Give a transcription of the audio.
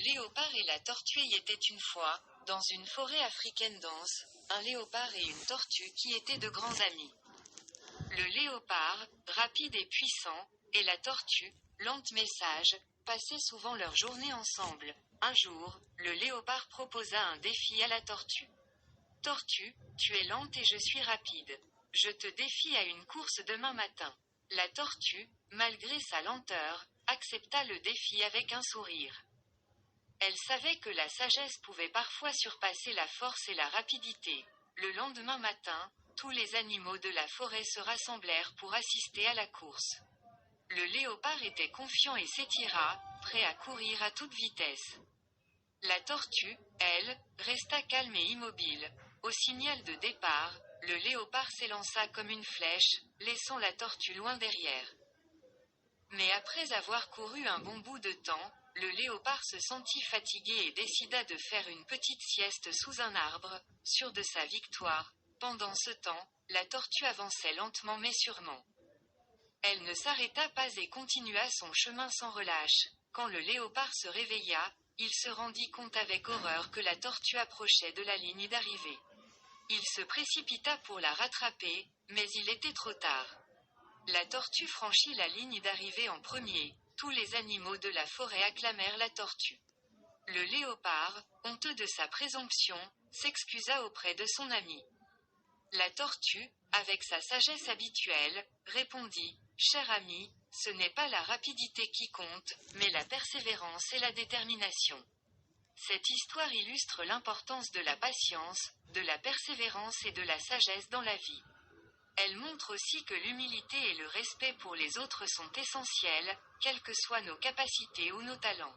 Le léopard et la tortue y étaient une fois, dans une forêt africaine dense, un léopard et une tortue qui étaient de grands amis. Le léopard, rapide et puissant, et la tortue, lente mais sage, passaient souvent leur journée ensemble. Un jour, le léopard proposa un défi à la tortue. Tortue, tu es lente et je suis rapide. Je te défie à une course demain matin. La tortue, malgré sa lenteur, accepta le défi avec un sourire. Elle savait que la sagesse pouvait parfois surpasser la force et la rapidité. Le lendemain matin, tous les animaux de la forêt se rassemblèrent pour assister à la course. Le léopard était confiant et s'étira, prêt à courir à toute vitesse. La tortue, elle, resta calme et immobile. Au signal de départ, le léopard s'élança comme une flèche, laissant la tortue loin derrière. Mais après avoir couru un bon bout de temps, le léopard se sentit fatigué et décida de faire une petite sieste sous un arbre, sûr de sa victoire. Pendant ce temps, la tortue avançait lentement mais sûrement. Elle ne s'arrêta pas et continua son chemin sans relâche. Quand le léopard se réveilla, il se rendit compte avec horreur que la tortue approchait de la ligne d'arrivée. Il se précipita pour la rattraper, mais il était trop tard. La tortue franchit la ligne d'arrivée en premier. Tous les animaux de la forêt acclamèrent la tortue. Le léopard, honteux de sa présomption, s'excusa auprès de son ami. La tortue, avec sa sagesse habituelle, répondit « Cher ami, ce n'est pas la rapidité qui compte, mais la persévérance et la détermination. » Cette histoire illustre l'importance de la patience, de la persévérance et de la sagesse dans la vie. Elle montre aussi que l'humilité et le respect pour les autres sont essentiels, quelles que soient nos capacités ou nos talents.